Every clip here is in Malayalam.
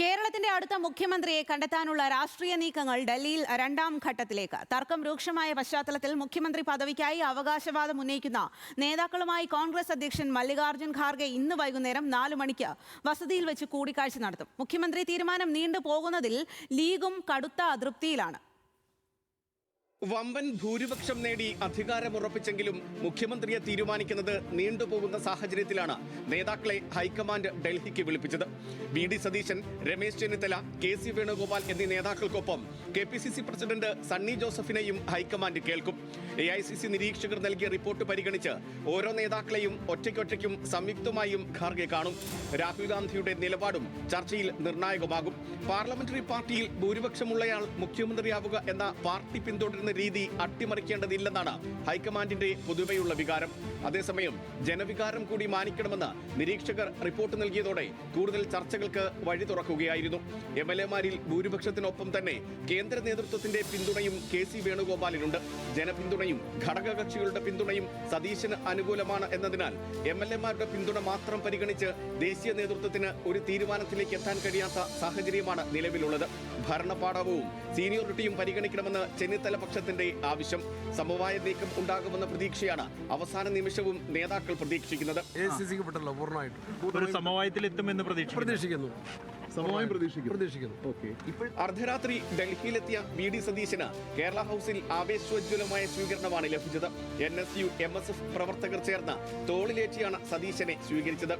കേരളത്തിന്റെ അടുത്ത മുഖ്യമന്ത്രിയെ കണ്ടെത്താനുള്ള രാഷ്ട്രീയ നീക്കങ്ങൾ ഡൽഹിയിൽ രണ്ടാം ഘട്ടത്തിലേക്ക്. തർക്കം രൂക്ഷമായ പശ്ചാത്തലത്തിൽ മുഖ്യമന്ത്രി പദവിക്കായി അവകാശവാദം ഉന്നയിക്കുന്ന നേതാക്കളുമായി കോൺഗ്രസ് അധ്യക്ഷൻ മല്ലികാർജ്ജുൻ ഖാർഗെ ഇന്ന് വൈകുന്നേരം 4 മണിക്ക് വസതിയിൽ വെച്ച് കൂടിക്കാഴ്ച നടത്തും. മുഖ്യമന്ത്രി തീരുമാനം നീണ്ടുപോകുന്നതിൽ ലീഗും കടുത്ത അതൃപ്തിയിലാണ്. വമ്പൻ ഭൂരിപക്ഷം നേടി അധികാരമുറപ്പിച്ചെങ്കിലും മുഖ്യമന്ത്രിയെ തീരുമാനിക്കുന്നത് നീണ്ടുപോകുന്ന സാഹചര്യത്തിലാണ് നേതാക്കളെ ഹൈക്കമാൻഡ് ഡൽഹിക്ക് വിളിപ്പിച്ചത്. വി.ഡി. സതീശൻ, രമേശ് ചെന്നിത്തല, കെ.സി. വേണുഗോപാൽ എന്നീ നേതാക്കൾക്കൊപ്പം കെ.പി.സി.സി പ്രസിഡന്റ് സണ്ണി ജോസഫിനെയും ഹൈക്കമാൻഡ് കേൾക്കും. എ.ഐ.സി.സി നിരീക്ഷകർ നൽകിയ റിപ്പോർട്ട് പരിഗണിച്ച് ഓരോ നേതാക്കളെയും ഒറ്റയ്ക്കൊറ്റയ്ക്കും സംയുക്തമായും ഖാർഗെ കാണും. രാഹുൽ ഗാന്ധിയുടെ നിലപാടും ചർച്ചയിൽ നിർണായകമാകും. പാർലമെന്ററി പാർട്ടിയിൽ ഭൂരിപക്ഷമുള്ളയാൾ മുഖ്യമന്ത്രിയാവുക എന്ന പാർട്ടി പിന്തുടരുന്ന രീതി അട്ടിമറിക്കേണ്ടതില്ലെന്നാണ് ഹൈക്കമാൻഡിന്റെ പൊതുവെയുള്ള വികാരം. അതേസമയം ജനവികാരം കൂടി മാനിക്കണമെന്ന് നിരീക്ഷകർ റിപ്പോർട്ട് നൽകിയതോടെ കൂടുതൽ ചർച്ചകൾക്ക് വഴി തുറക്കുകയായിരുന്നു. എംഎൽഎമാരിൽ ഭൂരിപക്ഷത്തിനൊപ്പം തന്നെ കേന്ദ്ര നേതൃത്വത്തിന്റെ പിന്തുണയും കെ.സി. വേണുഗോപാലിനുണ്ട്. ജനപിന്തുണയും ഘടകകക്ഷികളുടെ പിന്തുണയും സതീശന് അനുകൂലമാണ് എന്നതിനാൽ എംഎൽഎമാരുടെ പിന്തുണ മാത്രം പരിഗണിച്ച് ദേശീയ നേതൃത്വത്തിന് ഒരു തീരുമാനത്തിലേക്ക് എത്താൻ കഴിയാത്ത സാഹചര്യമാണ് നിലവിലുള്ളത്. ഭരണപാടവവും സീനിയോറിറ്റിയും പരിഗണിക്കണമെന്ന് ചെന്നിത്തല പക്ഷത്തിന്റെ ആവശ്യം. സമവായ നീക്കം ഉണ്ടാകുമെന്ന പ്രതീക്ഷയാണ് അവസാന നിമിഷവും നേതാക്കൾ പ്രതീക്ഷിക്കുന്നത്. അർദ്ധരാത്രി ഡൽഹിയിലെത്തിയ വി.ഡി. സതീശന് കേരള ഹൌസിൽ ആവേശോജ്വലമായ സ്വീകരണമാണ് ലഭിച്ചത്. NSU, MSF പ്രവർത്തകർ ചേർന്ന് തോളിലേറ്റിയാണ് സതീശനെ സ്വീകരിച്ചത്.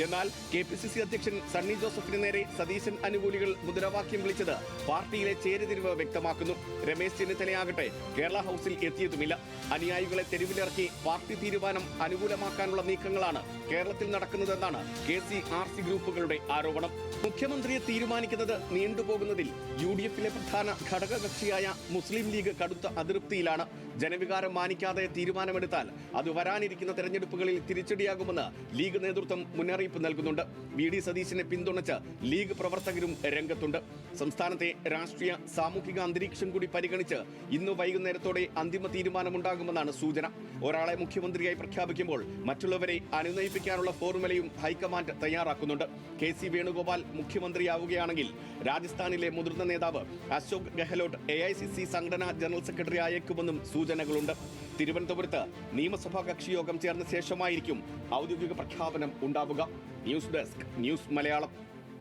എന്നാൽ കെ.പി.സി.സി അധ്യക്ഷൻ സണ്ണി ജോസഫിന് നേരെ സതീശൻ അനുകൂലികൾ മുദ്രാവാക്യം വിളിച്ചത് പാർട്ടിയിലെ ചേരിതിരിവ് വ്യക്തമാക്കുന്നു. രമേശ് ചെന്നിത്തലയാകട്ടെ കേരള ഹൌസിൽ എത്തിയതുമില്ല. അനുയായികളെ തെരുവിലിറക്കി പാർട്ടി തീരുമാനം അനുകൂലമാക്കാനുള്ള നീക്കങ്ങളാണ് കേരളത്തിൽ നടക്കുന്നതെന്നാണ് KCRC ഗ്രൂപ്പുകളുടെ ആരോപണം. മുഖ്യമന്ത്രിയെ തീരുമാനിക്കുന്നത് നീണ്ടുപോകുന്നതിൽ UDF-ലെ പ്രധാന ഘടകകക്ഷിയായ മുസ്ലിം ലീഗ് കടുത്ത അതൃപ്തിയിലാണ്. ജനവികാരം മാനിക്കാതെ തീരുമാനമെടുത്താൽ അത് വരാനിരിക്കുന്ന തെരഞ്ഞെടുപ്പുകളിൽ തിരിച്ചടിയാകുമെന്ന് ലീഗ് നേതൃത്വം മുന്നറിയിപ്പ് നൽകുന്നുണ്ട്. വി.ഡി. സതീശനെ പിന്തുണച്ച് ലീഗ് പ്രവർത്തകരും രംഗത്തുണ്ട്. സംസ്ഥാനത്തെ രാഷ്ട്രീയ സാമൂഹിക അന്തരീക്ഷം കൂടി പരിഗണിച്ച് ഇന്ന് വൈകുന്നേരത്തോടെ അന്തിമ തീരുമാനമുണ്ടാകുമെന്നാണ് സൂചന. ഒരാളെ മുഖ്യമന്ത്രിയായി പ്രഖ്യാപിക്കുമ്പോൾ മറ്റുള്ളവരെ അനുനയിപ്പിക്കാനുള്ള ഫോർമുലയും ഹൈക്കമാൻഡ് തയ്യാറാക്കുന്നുണ്ട്. കെ.സി. വേണുഗോപാൽ മുഖ്യമന്ത്രിയാവുകയാണെങ്കിൽ രാജസ്ഥാനിലെ മുതിർന്ന നേതാവ് അശോക് ഗെഹ്ലോട്ട് AICC സംഘടനാ ജനറൽ സെക്രട്ടറി ആയേക്കുമെന്നും സൂചനകളുണ്ട്. തിരുവനന്തപുരത്ത് നിയമസഭാ കക്ഷിയോഗം ചേർന്ന ശേഷമായിരിക്കും ഔദ്യോഗിക പ്രഖ്യാപനം ഉണ്ടാവുക. News desk, news Malayalam.